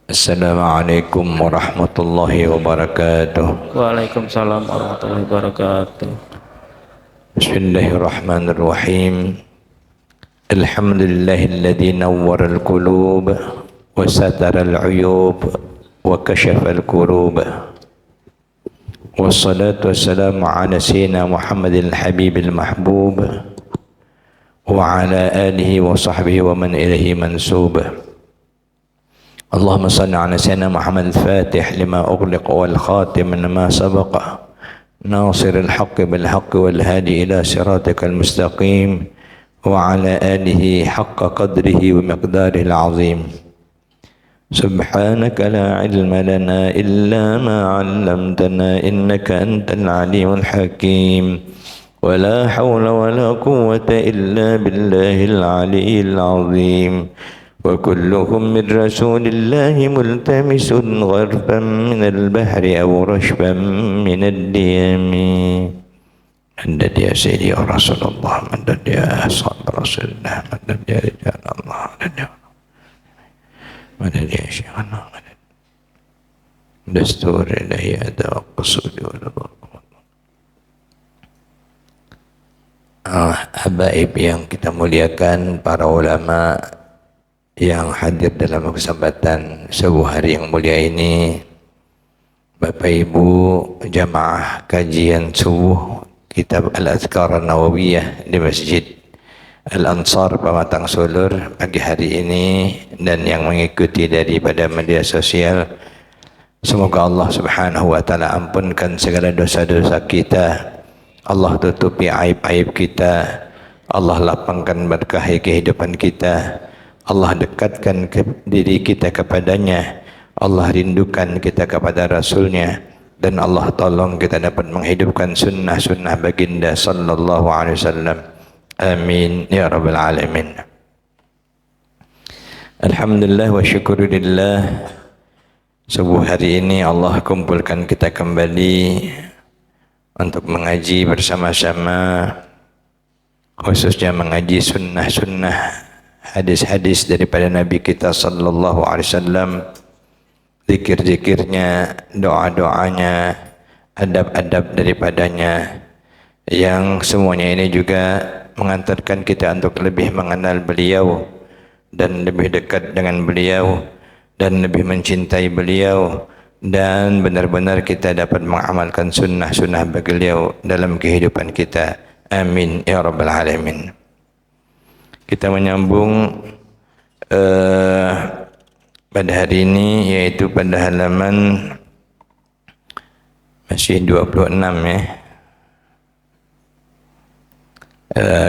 Assalamualaikum warahmatullahi wabarakatuh. Waalaikumsalam warahmatullahi wabarakatuh. Bismillahirrahmanirrahim. Alhamdulillahilladzi nawwara al-qulub wa satara al-uyub wa kashafa al-kurub. Wassalatu wassalamu ala sayyidina Muhammadil habibil mahbub wa ala alihi wa sahbihi wa man ilaihi mansub. اللهم صل على سيدنا محمد الفاتح لما أغلق والخاتم لما سبق ناصر الحق بالحق والهادي إلى صراطك المستقيم وعلى آله حق قدره ومقداره العظيم. سبحانك لا علم لنا إلا ما علمتنا إنك أنت العليم الحكيم ولا حول ولا قوة إلا بالله العلي العظيم. وكلهم من رسول الله ملتمس غرفا من البحر أو رشفا من الديم. مدد يا سيدي يا رسول الله، مدد يا أصحاب رسول الله، مدد يا رجال الله، مدد يا شيخنا، مدد دستور إلهي أداء القصود والرضا. Habaib yang kita muliakan, para ulama yang hadir dalam kesempatan subuh hari yang mulia ini, Bapak Ibu jamaah kajian subuh kitab Al-Azkar An-Nawawiyah di Masjid Al-Ansar Pematang Sulur pagi hari ini dan yang mengikuti daripada media sosial, semoga Allah Subhanahu wa taala ampunkan segala dosa-dosa kita, Allah tutupi aib-aib kita, Allah lapangkan berkah kehidupan kita, Allah dekatkan diri kita kepadanya, Allah rindukan kita kepada Rasulnya, dan Allah tolong kita dapat menghidupkan sunnah-sunnah baginda sallallahu alaihi wasallam. Amin ya rabbal alamin. Alhamdulillah wa syukurillah, subuh hari ini Allah kumpulkan kita kembali untuk mengaji bersama-sama, khususnya mengaji sunnah-sunnah, hadis-hadis daripada Nabi kita sallallahu alaihi wasallam, zikir-zikirnya, doa-doanya, adab-adab daripadanya, yang semuanya ini juga mengantarkan kita untuk lebih mengenal beliau dan lebih dekat dengan beliau dan lebih mencintai beliau, dan benar-benar kita dapat mengamalkan sunnah-sunnah beliau dalam kehidupan kita. Amin ya rabbal alamin. Kita menyambung pada hari ini, yaitu pada halaman masih 26 ya.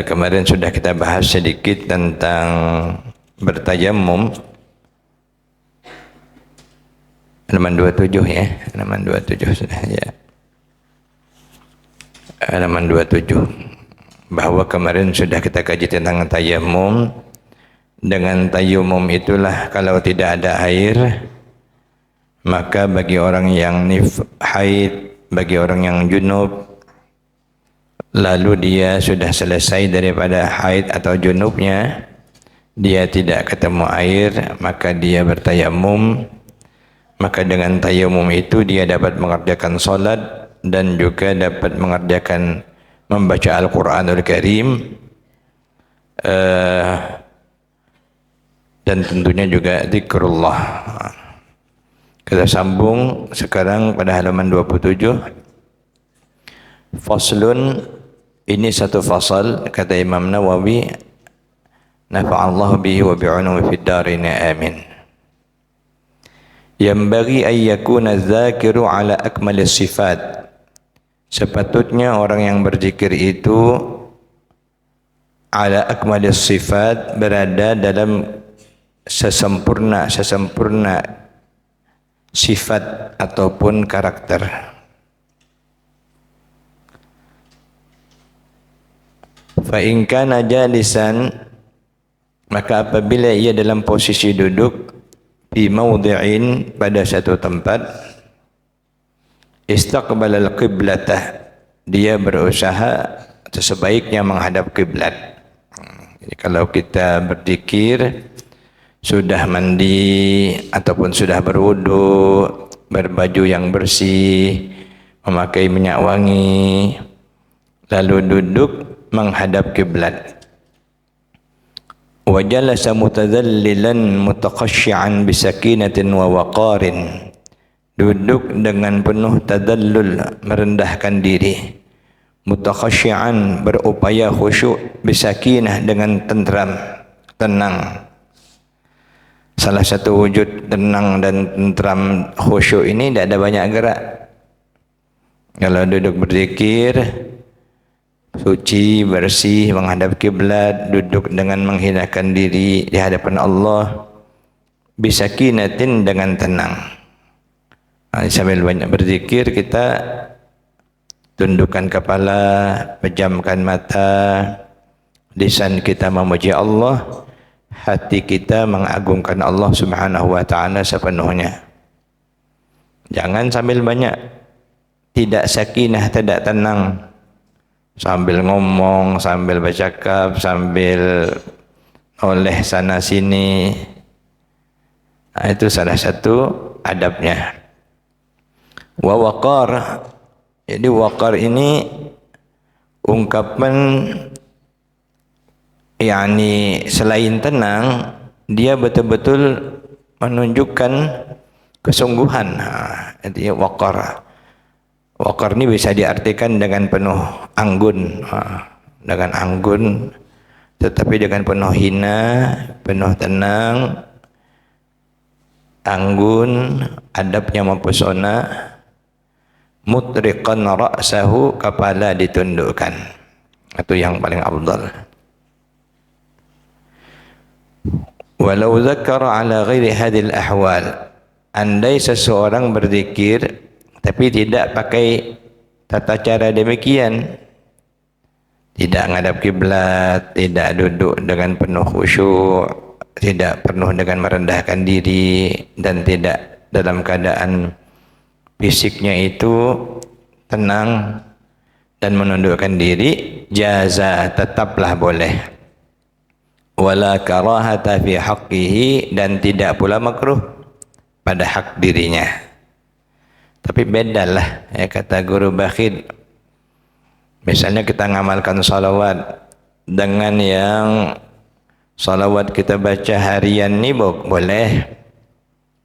Kemarin sudah kita bahas sedikit tentang bertayamum, halaman 27 ya, halaman 27 sudah ya, halaman 27. Bahwa kemarin sudah kita kaji tentang tayamum. Dengan tayamum itulah kalau tidak ada air, maka bagi orang yang haid, bagi orang yang junub, lalu dia sudah selesai daripada haid atau junubnya, dia tidak ketemu air, maka dia bertayamum. Maka dengan tayamum itu dia dapat mengerjakan solat dan juga dapat mengerjakan membaca Al-Quranul Karim, dan tentunya juga zikrullah. Kita sambung sekarang pada halaman 27. Faslun, ini satu fasal, kata Imam Nawawi, nafa'allahu bihi wa bi'unuhu fid darin amin. Yambaghi an yakuna adh-dhakiru ala akmalis sifat. Sepatutnya orang yang berzikir itu ala akmalis sifat, berada dalam sesempurna sifat ataupun karakter. Fa in kana jalisan, maka apabila ia dalam posisi duduk, fi mawdi'in, pada satu tempat, istaqbalal qiblatah, dia berusaha sebaiknya menghadap kiblat. Jadi kalau kita berzikir sudah mandi ataupun sudah berwudu, berbaju yang bersih, memakai minyak wangi, lalu duduk menghadap kiblat. Wa jalasa mutadhallilan mutaqashshi'an bisakinatin wa waqarin. Duduk dengan penuh tadallul, merendahkan diri. Mutaqashshi'an, berupaya khusyuk, bisakinah, dengan tenteram, tenang. Salah satu wujud tenang dan tenteram khusyuk ini tidak ada banyak gerak. Kalau duduk berzikir, suci, bersih, menghadap kiblat, duduk dengan menghinakan diri di hadapan Allah, bisakinatin, dengan tenang. Sambil banyak berzikir, kita tundukkan kepala, pejamkan mata, lisan kita memuji Allah, hati kita mengagungkan Allah Subhanahu wa ta'ala sepenuhnya. Jangan sambil banyak tidak sakinah, tidak tenang, sambil ngomong, sambil bercakap, sambil oleh sana sini. Itu salah satu adabnya. Wa waqar, jadi waqar ini ungkapan yakni selain tenang, dia betul-betul menunjukkan kesungguhan. Itu waqar. Waqar ini bisa diartikan dengan penuh anggun, dengan anggun, tetapi dengan penuh hina, penuh tenang, anggun, adabnya mempesona. Mutriqan ra'sahu, kepala ditundukkan. Itu yang paling afdal. Walau zakara ala ghairi hadhil ahwal, andai seseorang berzikir tapi tidak pakai tata cara demikian, tidak menghadap kiblat, tidak duduk dengan penuh khusyuk, tidak penuh dengan merendahkan diri, dan tidak dalam keadaan fisiknya itu tenang dan menundukkan diri, jaza, tetaplah boleh. Wala karahata fi haqqihi, dan tidak pula makruh pada hak dirinya. Tapi bedalah, ya, kata guru Bakhid. Misalnya kita ngamalkan salawat dengan yang salawat kita baca harian ni boleh,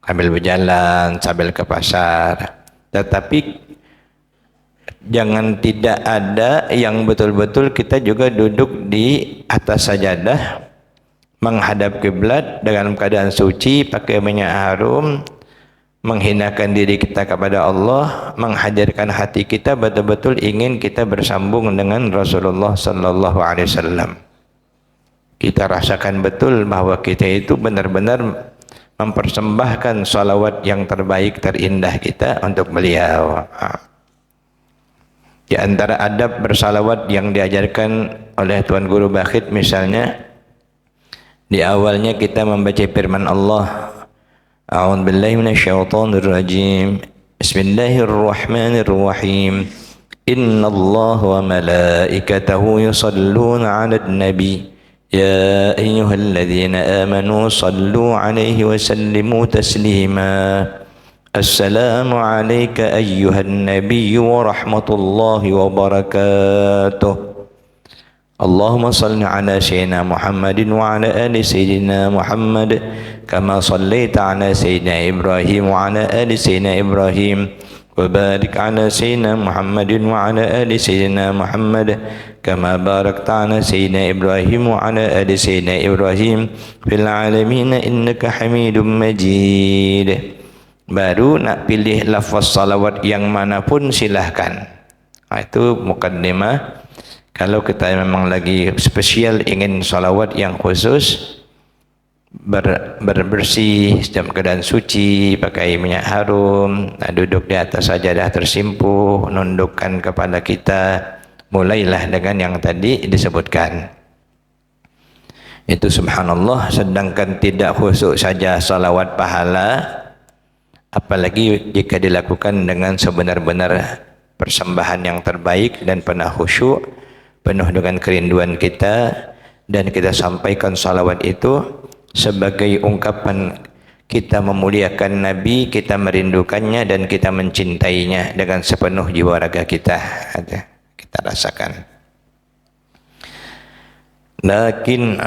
sambil berjalan, sambil ke pasar. Tetapi jangan tidak ada yang betul-betul kita juga duduk di atas sajadah, menghadap kiblat dalam keadaan suci, pakai minyak harum, menghinakan diri kita kepada Allah, menghadirkan hati kita betul-betul ingin kita bersambung dengan Rasulullah sallallahu alaihi wasallam. Kita rasakan betul bahwa kita itu benar-benar mempersembahkan salawat yang terbaik, terindah kita untuk beliau. Di antara adab bersalawat yang diajarkan oleh Tuan Guru Bakhid, misalnya di awalnya kita membaca firman Allah, A'udzubillahi minasyaitonirrajim, Bismillahirrahmanirrahim, Innallaha wa malaikatahu yusalluna 'alan nabi, Ya ayyuhalladzina amanu sallu alaihi wa sallimu taslima. Assalamu alayka ayyuhan nabiyyu wa rahmatullahi wa barakatuh. Allahumma salli ala sayyidina Muhammadin wa ala ali sayyidina Muhammad kama sallaita ala sayyidina Ibrahim wa ala ali sayyidina Ibrahim. وبارك على سيدنا محمد وعلى آل سيدنا محمد كما باركت على سيدنا إبراهيم وعلى آل سيدنا إبراهيم في العالمين إنك حميد مجيد. Baru nak pilih lafaz salawat yang manapun silahkan. Itu mukaddimah. Kalau kita memang lagi spesial ingin salawat yang khusus, berbersih dalam keadaan suci, pakai minyak harum, duduk di atas sajadah tersimpuh, nundukkan kepala kita, mulailah dengan yang tadi disebutkan. Itu subhanallah. Sedangkan tidak khusyuk saja salawat pahala, apalagi jika dilakukan dengan sebenar-benar persembahan yang terbaik dan penuh khusyuk, penuh dengan kerinduan kita, dan kita sampaikan salawat itu sebagai ungkapan kita memuliakan Nabi, kita merindukannya dan kita mencintainya dengan sepenuh jiwa raga kita. Ada kita rasakan. Lakin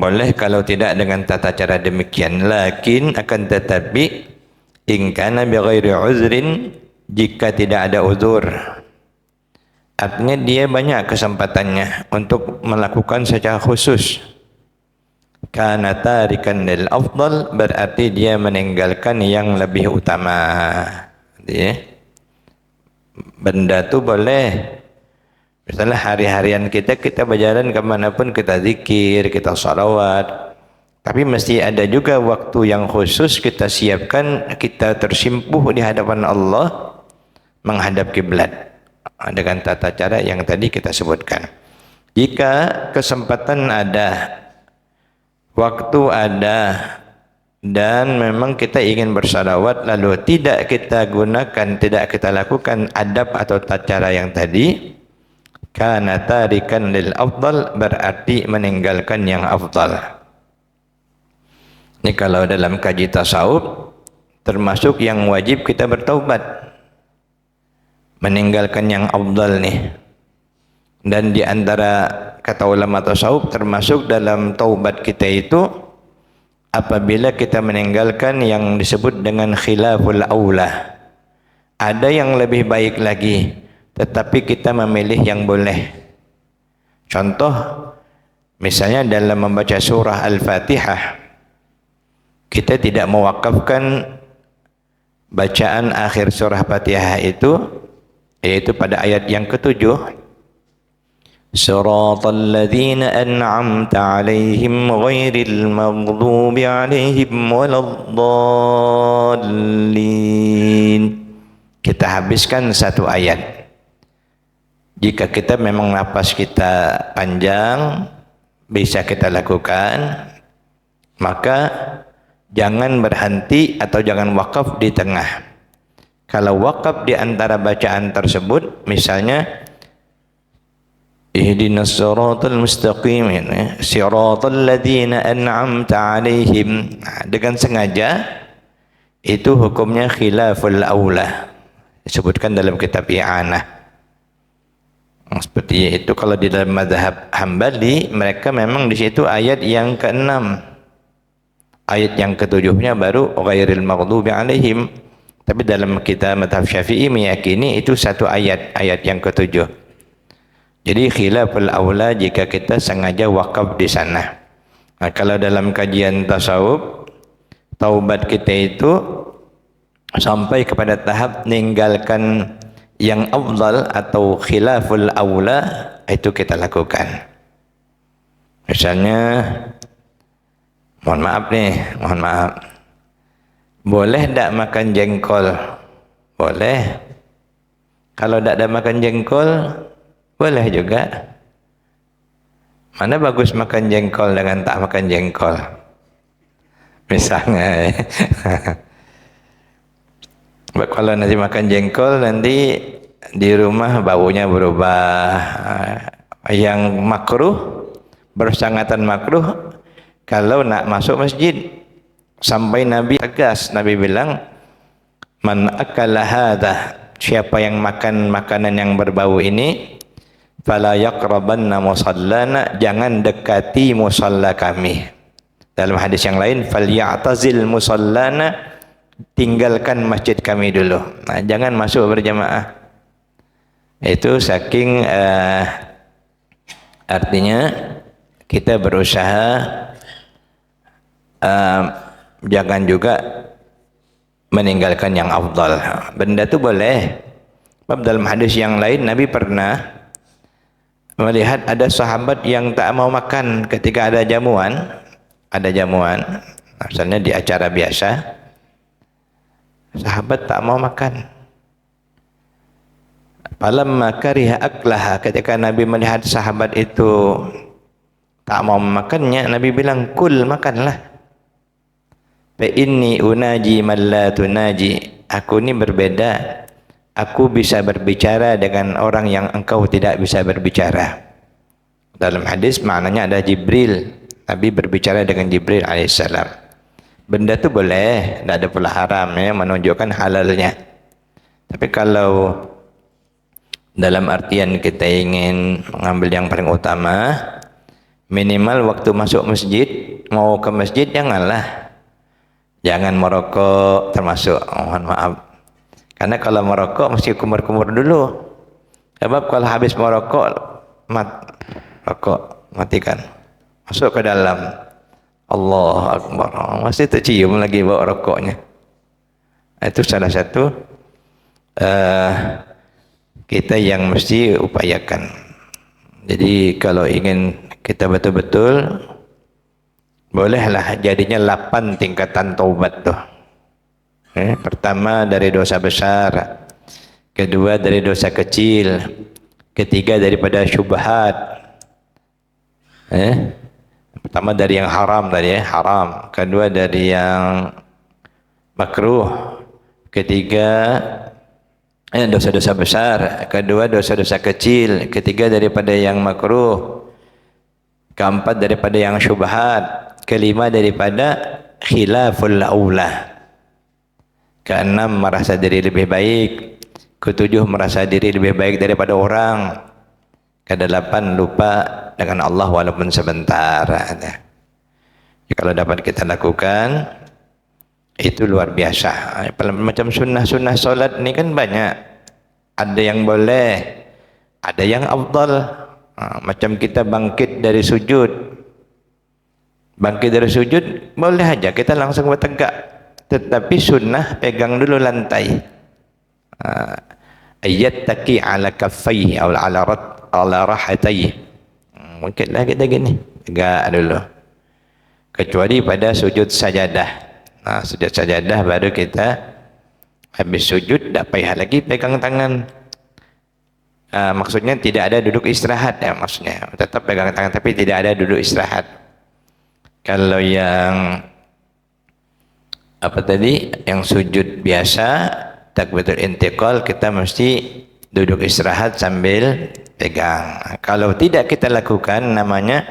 boleh kalau tidak dengan tata cara demikian. Lakin akan tetapi in kana bi ghairi uzrin, jika tidak ada uzur, artinya dia banyak kesempatannya untuk melakukan secara khusus, kana tarikan lil afdal, berarti dia meninggalkan yang lebih utama. Ya. Benda tu boleh, misalnya hari-harian kita berjalan kemanapun kita zikir, kita salawat, tapi mesti ada juga waktu yang khusus kita siapkan, kita tersimpuh di hadapan Allah menghadap kiblat dengan tata cara yang tadi kita sebutkan. Jika kesempatan ada, waktu ada, dan memang kita ingin bersalawat lalu tidak kita gunakan, tidak kita lakukan adab atau tata cara yang tadi, kana tarikan lil afdal, berarti meninggalkan yang afdal. Ini kalau dalam kaji tasawuf termasuk yang wajib kita bertaubat, meninggalkan yang afdal nih. Dan di antara kata ulama tasawuf termasuk dalam taubat kita itu apabila kita meninggalkan yang disebut dengan khilaful aula. Ada yang lebih baik lagi, tetapi kita memilih yang boleh. Contoh, misalnya dalam membaca surah Al-Fatihah, kita tidak mewakafkan bacaan akhir surah Fatihah itu, yaitu pada ayat yang ke-7. Siratal ladzina an'amta 'alaihim ghairil maghdubi 'alaihim waladdallin. Kita habiskan satu ayat. Jika kita memang napas kita panjang, bisa kita lakukan, maka jangan berhenti atau jangan wakaf di tengah. Kalau wakaf di antara bacaan tersebut, misalnya ihdinas siratal mustaqim, siratal ladzina an'amta 'alaihim, dengan sengaja, itu hukumnya khilaful aula, disebutkan dalam kitab I'anah. Seperti itu kalau di dalam mazhab Hambali, mereka memang di situ ayat yang ke-6, ayat yang ke-7-nya baru ghairil maghdubi 'alaihim. Tapi dalam kita mazhab Syafi'i meyakini itu satu ayat, ayat yang ke-7. Jadi khilaful aula jika kita sengaja wakaf di sana. Nah, kalau dalam kajian tasawuf, taubat kita itu sampai kepada tahap meninggalkan yang afdal atau khilaful aula, itu kita lakukan. Misalnya, mohon maaf, boleh tak makan jengkol? Boleh. Kalau tak ada makan jengkol, boleh juga. Mana bagus makan jengkol dengan tak makan jengkol? Misalnya, kalau nanti makan jengkol, nanti di rumah baunya berubah. Yang makruh, bersangatan makruh, kalau nak masuk masjid. Sampai Nabi tegas, Nabi bilang, man akala hadha, siapa yang makan makanan yang berbau ini, fala yaqrabanna musallana, jangan dekati musalla kami. Dalam hadis yang lain, falyatazil musallana, tinggalkan masjid kami dulu. Nah, jangan masuk berjamaah. Itu saking artinya kita berusaha jangan juga meninggalkan yang afdal. Benda tu boleh. Sebab dalam hadis yang lain Nabi pernah melihat ada sahabat yang tak mau makan ketika ada jamuan, misalnya di acara biasa, sahabat tak mau makan. Falamma kariha aklaha, ketika Nabi melihat sahabat itu tak mau makannya, Nabi bilang, kul, makanlah. Fa inni unaji man la tunaji, aku ini berbeda. Aku bisa berbicara dengan orang yang engkau tidak bisa berbicara. Dalam hadis maknanya ada Jibril. Nabi berbicara dengan Jibril alaihissalam. Benda tu boleh, tidak ada pula haram ya, menunjukkan halalnya. Tapi kalau dalam artian kita ingin mengambil yang paling utama, minimal waktu masuk masjid, mau ke masjid janganlah. Jangan merokok termasuk, mohon maaf. Karena kalau merokok mesti kumur-kumur dulu. Sebab kalau habis merokok, rokok matikan. Masuk ke dalam. Allahu Akbar. Masih tercium lagi bau rokoknya. Itu salah satu kita yang mesti upayakan. Jadi kalau ingin kita betul-betul, bolehlah jadinya 8 tingkatan taubat tuh. Pertama dari dosa besar, kedua dari dosa kecil, ketiga daripada syubhat. Pertama dari yang haram tadi ya, haram. Kedua dari yang makruh. Ketiga dosa-dosa besar. Kedua dosa-dosa kecil. Ketiga daripada yang makruh. Keempat daripada yang syubhat. Kelima daripada khilaful aula. Keenam merasa diri lebih baik. Ketujuh merasa diri lebih baik daripada orang. Kedelapan lupa dengan Allah walaupun sebentar. Ya, kalau dapat kita lakukan, itu luar biasa. Macam sunnah-sunnah solat ni kan banyak. Ada yang boleh, ada yang afdal. Macam kita bangkit dari sujud. Bangkit dari sujud, boleh aja kita langsung bertegak. Tetapi sunnah pegang dulu lantai. Ayat taki ala kaffaihi atau ala rahatayhi. Mungkinlah kita gini, tegak dulu. Kecuali pada sujud sajadah. Sujud sajadah baru kita habis sujud, tak payah lagi pegang tangan. Maksudnya tidak ada duduk istirahat ya, maksudnya. Tetap pegang tangan tapi tidak ada duduk istirahat. Kalau yang apa tadi, yang sujud biasa, takbiratul intiqal, kita mesti duduk istirahat sambil pegang. Kalau tidak kita lakukan, namanya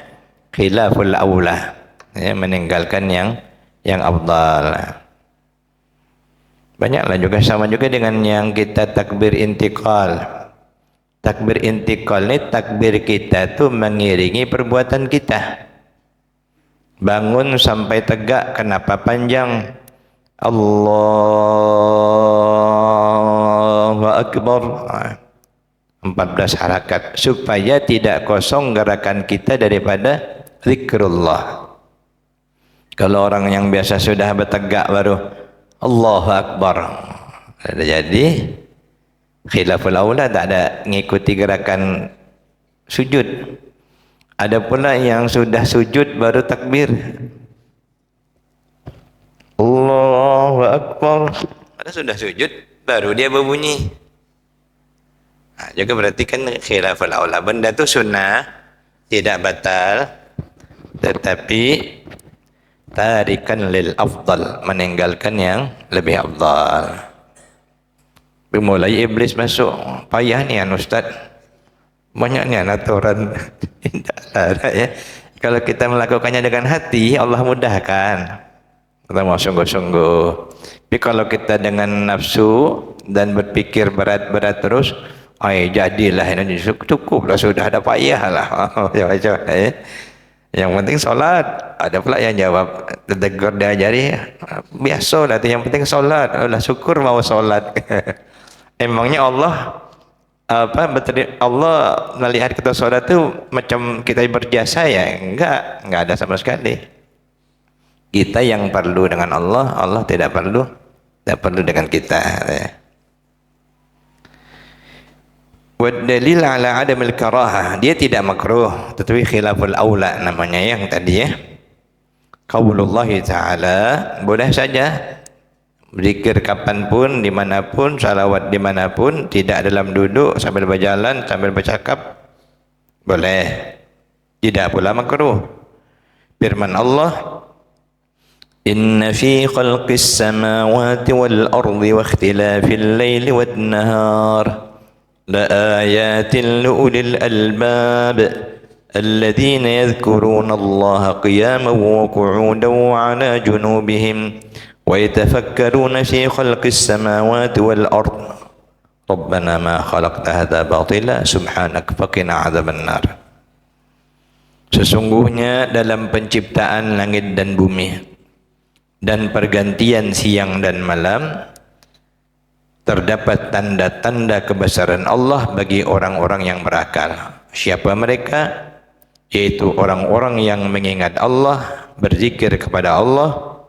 khilaful aula, ya, meninggalkan yang afdal. Banyaklah juga, sama juga dengan yang kita takbir intiqal. Takbir intiqal ni takbir kita tu mengiringi perbuatan kita. Bangun sampai tegak, kenapa panjang? Allahu Akbar. 14 harakat supaya tidak kosong gerakan kita daripada zikrullah. Kalau orang yang biasa sudah bertegak baru Allahu Akbar, jadi khilaful aula, tak ada mengikuti gerakan sujud. Ada pula yang sudah sujud baru takbir Allahu Akbar, ada sudah sujud baru dia berbunyi. Juga berarti kan khilaful aula. Benda tu sunnah, tidak batal, tetapi tarikan lil afdal, meninggalkan yang lebih afdal. Mulai iblis masuk, payah ni kan Ustaz, banyak ni aturan. Tidaklah ya. Kalau kita melakukannya dengan hati, Allah mudahkan. Kita mau sungguh-sungguh. Tapi kalau kita dengan nafsu dan berpikir berat-berat terus, jadilah ini cukuplah, sudah ada payahlah. Macam-macam ya. Yang penting solat. Ada pula yang jawab, tegur dia ajari, biasalah tu, yang penting solat. Allah syukur mau solat. Emangnya Allah Allah melihat kita solat tu macam kita berjasa ya? Enggak ada sama sekali. Kita yang perlu dengan Allah, Allah tidak perlu dengan kita. Wa dalil ala adamil karahah, dia tidak makruh, tetapi khilaful aula namanya yang tadi ya. Qaulullah ta'ala, boleh saja berzikir kapanpun, dimanapun, salawat dimanapun, tidak dalam duduk, sambil berjalan, sambil bercakap, boleh. Tidak pula makruh. Firman Allah, Inna fi khalqis samawati wal ardi wa ikhtilafil laili wan nahar la ayatin li ulil albab الذين يذكرون الله قياما وقعودا وعلى جنوبهم ويتفكرون في خلق السماوات والأرض ربنا ما خلقت هذا باطلا سبحانك فقنا عذاب النار. Sesungguhnya dalam penciptaan langit dan bumi dan pergantian siang dan malam terdapat tanda-tanda kebesaran Allah bagi orang-orang yang berakal. Siapa mereka? Yaitu orang-orang yang mengingat Allah, berzikir kepada Allah,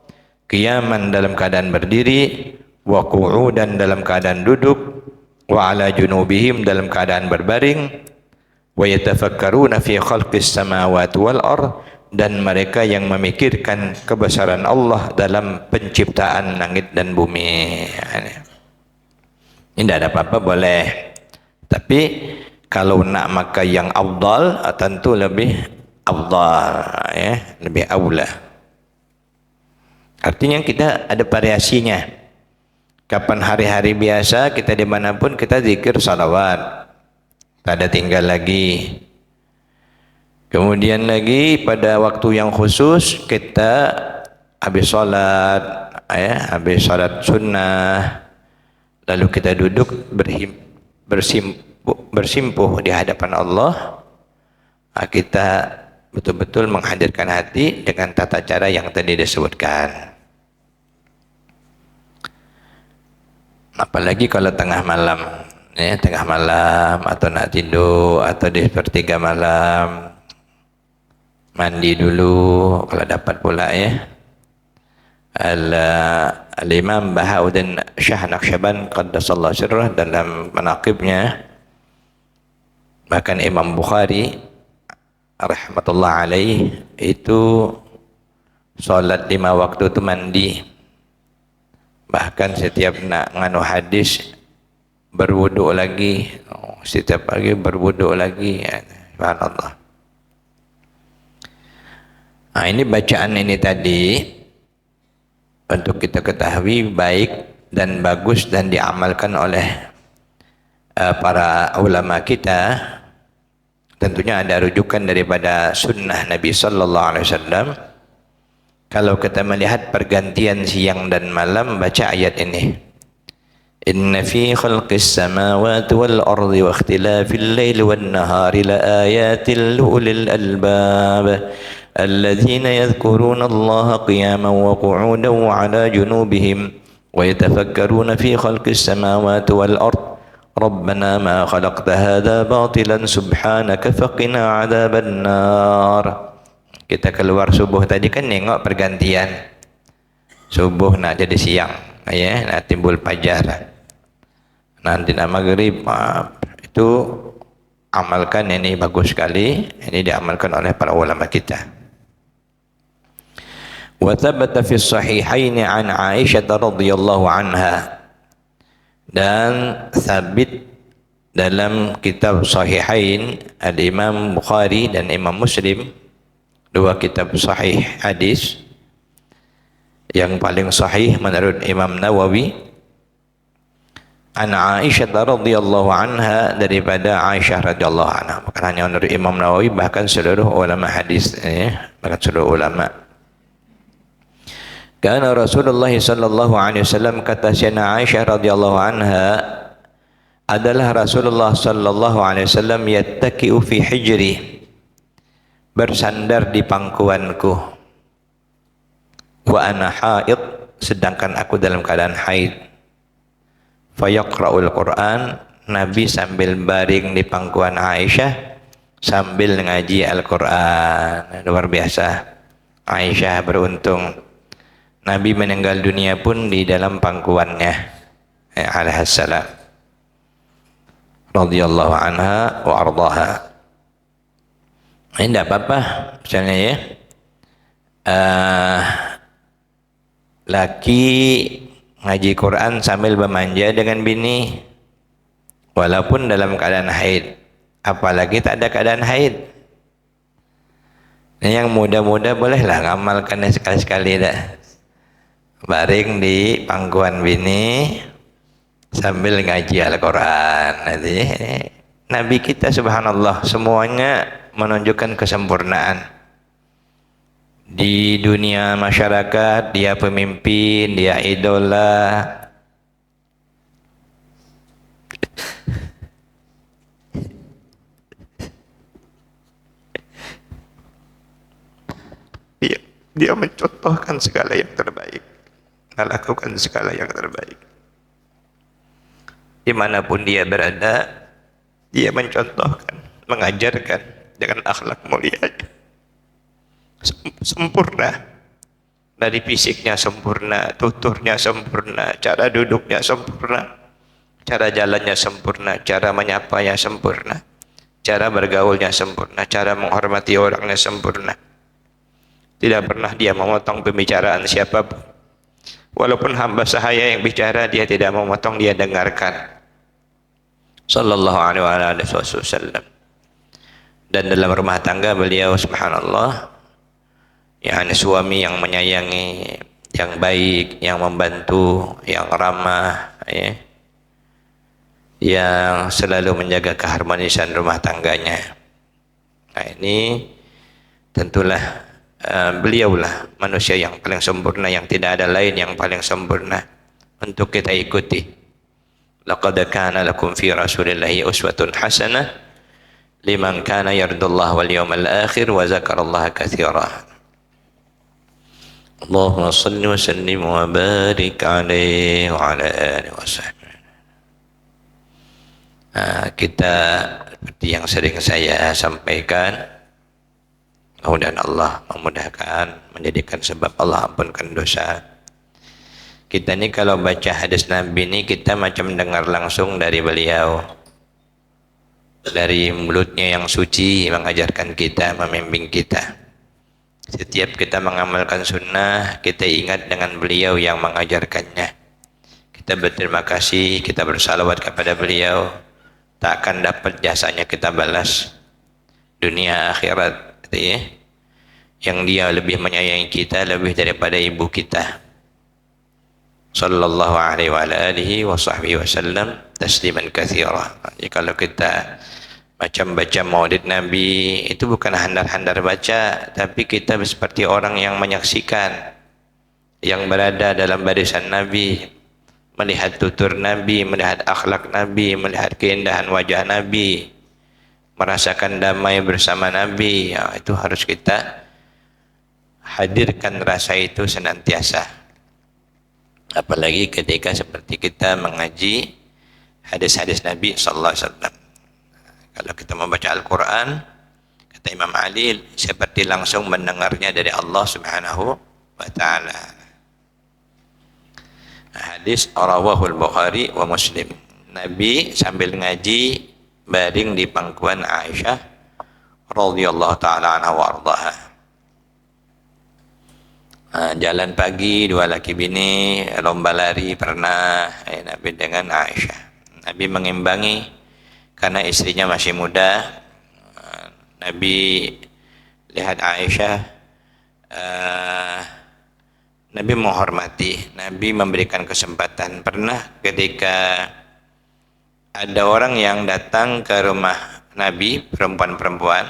qiyaman dalam keadaan berdiri, wa qu'udan dalam keadaan duduk, wa ala junubihim dalam keadaan berbaring, wa yatafakkaruna fi khalqis samawati wal ard, dan mereka yang memikirkan kebesaran Allah dalam penciptaan langit dan bumi. Ini tidak ada apa-apa, boleh. Tapi kalau nak maka yang afdal, tentu lebih afdal, ya, lebih aula. Artinya kita ada variasinya. Kapan hari-hari biasa kita dimanapun kita zikir salawat, tak ada tinggal lagi. Kemudian lagi pada waktu yang khusus kita habis salat, ya, habis salat sunnah, lalu kita duduk bersimpuh di hadapan Allah, kita betul-betul menghadirkan hati dengan tata cara yang tadi disebutkan. Apalagi kalau tengah malam, ya, tengah malam atau nak tidur atau di sepertiga malam, mandi dulu kalau dapat pula, ya. Al-Imam Bahauddin Shah Naqsyaband qaddasallahu sirrah dalam manaqibnya, bahkan Imam Bukhari rahmatullah alaih itu solat 5 waktu itu mandi, bahkan setiap nak nganu hadis berwuduk lagi, setiap pagi berwuduk lagi, ya. Subhanallah. Nah, ini bacaan ini tadi untuk kita ketahui baik dan bagus dan diamalkan oleh para ulama kita. Tentunya ada rujukan daripada sunnah Nabi sallallahu alaihi wasallam. Kalau kita melihat pergantian siang dan malam, baca ayat ini. Inna fi khalqis samawati wal ardi wa ikhtilafil laili wan nahari la ayatil ulil albab الذين يذكرون الله قياما وقعودا وعلى جنوبهم ويتفكرون في خلق السماوات والأرض ربنا ما خلقت هذا باطلا سبحانك فقنا عذاب النار. Kita keluar subuh tadi kan nengok pergantian subuh nak jadi siang, ya, nak timbul fajar, nanti nak maghrib. Itu amalkan, ini bagus sekali, ini diamalkan oleh para ulama kita. Wa thabata fi sahihain an Aisyah radhiyallahu anha, dan sabit dalam kitab Sahihain Al-Imam Bukhari dan Imam Muslim, dua kitab sahih hadis yang paling sahih menurut Imam Nawawi, an Aisyah radhiyallahu anha, daripada Aisyah radhiyallahu anha. Bukan hanya menurut Imam Nawawi, bahkan seluruh ulama hadis, ya, bahkan seluruh ulama. Karena Rasulullah sallallahu alaihi wasallam, kata Sayyidina Aisyah radhiyallahu anha, adalah Rasulullah sallallahu alaihi wasallam yattaqi'u fi hijri, bersandar di pangkuanku, wa ana haid, sedangkan aku dalam keadaan haid. Fayaqra'ul Qur'an, Nabi sambil baring di pangkuan Aisyah sambil ngaji Al-Qur'an. Luar biasa. Aisyah beruntung, Nabi meninggal dunia pun di dalam pangkuannya, alaihissalam, radhiyallahu anha wa ardaha. Ini tidak apa-apa misalnya, ya, laki ngaji Quran sambil bermanja dengan bini walaupun dalam keadaan haid, apalagi tak ada keadaan haid. Ini yang muda-muda bolehlah ngamalkan sekali-sekali dah, baring di pangkuan bini sambil ngaji Al-Quran. Nabi kita subhanallah semuanya menunjukkan kesempurnaan. Di dunia masyarakat dia pemimpin, dia idola. Dia mencontohkan segala yang terbaik, melakukan segala yang terbaik. Dimanapun dia berada, dia mencontohkan, mengajarkan dengan akhlak mulianya. Sempurna. Dari fisiknya sempurna, tuturnya sempurna, cara duduknya sempurna, cara jalannya sempurna, cara menyapanya sempurna, cara bergaulnya sempurna, cara menghormati orangnya sempurna. Tidak pernah dia memotong pembicaraan siapapun. Walaupun hamba sahaya yang bicara, dia tidak memotong, dia dengarkan. Sallallahu alaihi wasallam. Dan dalam rumah tangga beliau subhanallah, yakni suami yang menyayangi, yang baik, yang membantu, yang ramah, ya, yang selalu menjaga keharmonisan rumah tangganya. Nah, ini tentulah beliaulah manusia yang paling sempurna, yang tidak ada lain yang paling sempurna untuk kita ikuti. Laqad kana lakum fi rasulillahi uswatun hasanah liman kana yarjullaha wal yawmal akhir wa dzakarallaha katsira. Allahumma shalli wa sallim wa barik alaihi wa ala alihi wa sahbihi. Kita seperti yang sering saya sampaikan, mudah-mudahan Allah memudahkan, menjadikan sebab Allah ampunkan dosa. Kita ini kalau baca hadis Nabi ini, kita macam dengar langsung dari beliau, dari mulutnya yang suci, mengajarkan kita, membimbing kita. Setiap kita mengamalkan sunnah, kita ingat dengan beliau yang mengajarkannya. Kita berterima kasih, kita bersalawat kepada beliau. Tak akan dapat jasanya kita balas dunia akhirat, ya, yang dia lebih menyayangi kita lebih daripada ibu kita. Sallallahu alaihi wa alihi wa sahbihi wasallam tasliman katsira. Jadi kalau kita macam baca maulid Nabi, itu bukan handar-handar baca, tapi kita seperti orang yang menyaksikan, yang berada dalam barisan Nabi, melihat tutur Nabi, melihat akhlak Nabi, melihat keindahan wajah Nabi, merasakan damai bersama Nabi. Ya, itu harus kita hadirkan rasa itu senantiasa. Apalagi ketika seperti kita mengaji hadis-hadis Nabi sallallahu alaihi wasallam. Kalau kita membaca Al-Quran, kata Imam Ali, seperti langsung mendengarnya dari Allah Subhanahu wa ta'ala. Hadis rawahul Bukhari wa Muslim. Nabi sambil ngaji baring di pangkuan Aisyah radhiyallahu taala anha wa ardhaha. Jalan pagi dua laki bini lomba lari pernah Nabi dengan Aisyah. Nabi mengimbangi karena istrinya masih muda. Nabi lihat Aisyah, Nabi menghormati, Nabi memberikan kesempatan. Pernah ketika ada orang yang datang ke rumah Nabi, perempuan-perempuan,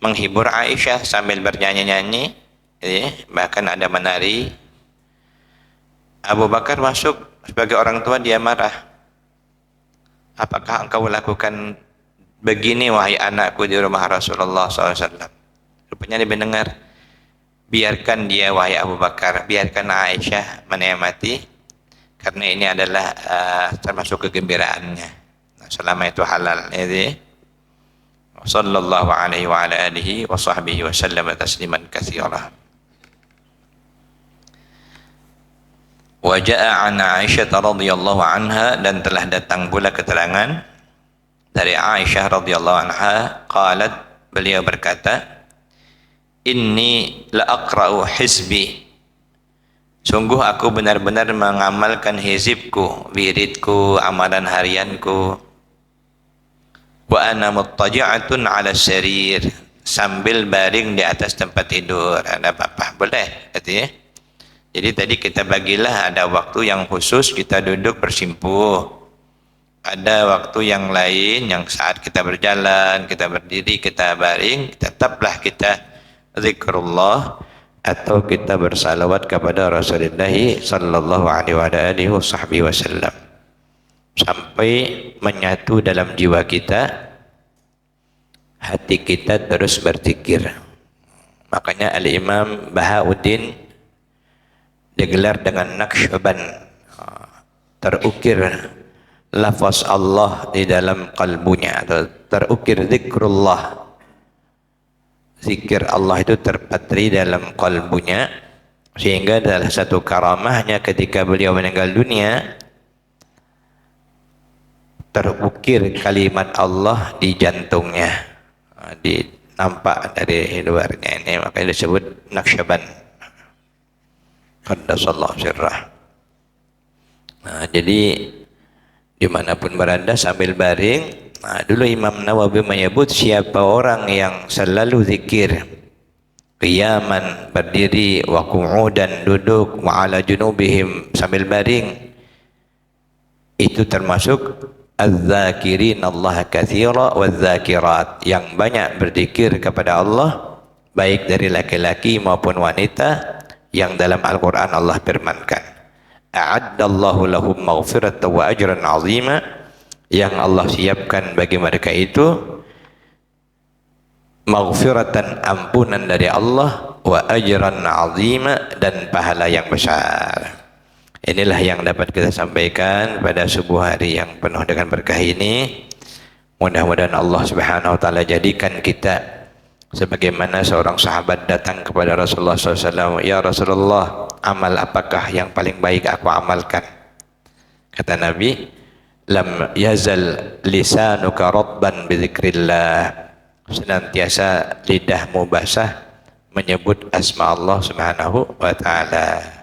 menghibur Aisyah sambil bernyanyi-nyanyi, ya, bahkan ada menari. Abu Bakar masuk sebagai orang tua, dia marah. Apakah engkau lakukan begini wahai anakku di rumah Rasulullah SAW? Rupanya dia mendengar. Biarkan dia wahai Abu Bakar, biarkan Aisyah menikmati, karena ini adalah termasuk kegembiraannya. Nah, selama itu halal. Jadi, sallallahu alaihi wa ala alihi wa sahbihi wa sallam tasliman katsira. Wa jaa an Aisyah radhiyallahu anha, dan telah datang pula keterangan dari Aisyah radhiyallahu anha, qalat, beliau berkata, inni la aqra'u hizbi, sungguh aku benar-benar mengamalkan hizibku, wiridku, amalan harianku. Wa ana muttaji'atun 'ala sarir, sambil baring di atas tempat tidur. Ada apa-apa boleh katanya. Jadi tadi kita bagilah ada waktu yang khusus kita duduk bersimpuh, pada waktu yang lain, yang saat kita berjalan, kita berdiri, kita baring, tetaplah kita zikrullah atau kita bersalawat kepada Rasulullah sallallahu alaihi wasallam sampai menyatu dalam jiwa kita, hati kita terus berzikir. Makanya Al-Imam Bahauddin digelar dengan Naqsyaband, terukir lafaz Allah di dalam kalbunya, atau terukir zikrullah, zikir Allah itu terpatri dalam kalbunya, sehingga adalah satu karamahnya ketika beliau meninggal dunia, terukir kalimat Allah di jantungnya, nampak dari luarnya ini, makanya disebut Naqsyaband qaddasallahu sirrah. Nah, jadi dimanapun berada sambil baring, nah, dulu Imam Nawawi menyebut siapa orang yang selalu zikir qiyaman, berdiri, wa qu'udan, duduk, wa ala junubihim, sambil baring, itu termasuk az-zakirin Allah katsira waz-zakirat, yang banyak berzikir kepada Allah, baik dari laki-laki maupun wanita, yang dalam Al-Quran Allah firmankan, a'addallahu lahum maghfiratan wa ajran 'azima, yang Allah siapkan bagi mereka itu maghfiratan, ampunan dari Allah, wa ajran 'azima, dan pahala yang besar. Inilah yang dapat kita sampaikan pada subuh hari yang penuh dengan berkah ini. Mudah-mudahan Allah Subhanahu wa taala jadikan kita sebagaimana seorang sahabat datang kepada Rasulullah SAW, ya Rasulullah, amal apakah yang paling baik aku amalkan? Kata Nabi, lam yazal lisanuka radban bizikrillah, senantiasa lidahmu basah menyebut asma Allah Subhanahu wa ta'ala.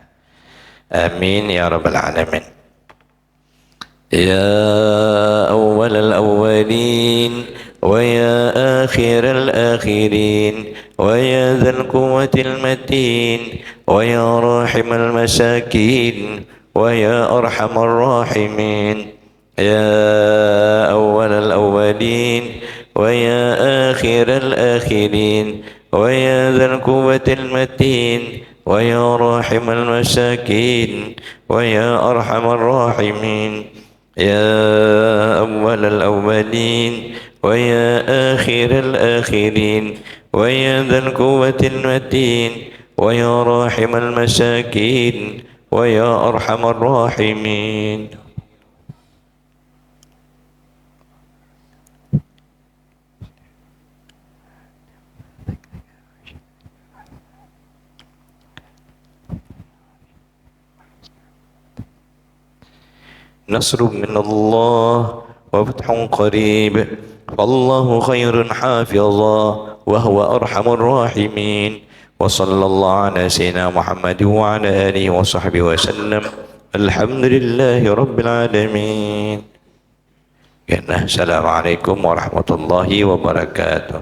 Amin ya rabbal alamin. Ya awwalal awwalin wa ya akhiral akhirin wa ya dzal quwwatil matin wa ya rahimal masakin wa ya arhamar rahimin. Ya awwalal awwalin wa ya akhiral akhirin wa ya dzal quwwatil matin wa ya rahimal masakin wa ya arhamar rahimin. يا أول الأولين ويا آخر الآخرين ويا ذا القوة المتين ويا راحم المساكين ويا أرحم الراحمين. نصر من الله وفتح قريب فالله خير حافظا وهو أرحم الراحمين. وصلى الله على سيدنا محمد وعلى آله وصحبه وسلم. الحمد لله رب العالمين. Assalamualaikum warahmatullahi wabarakatuh.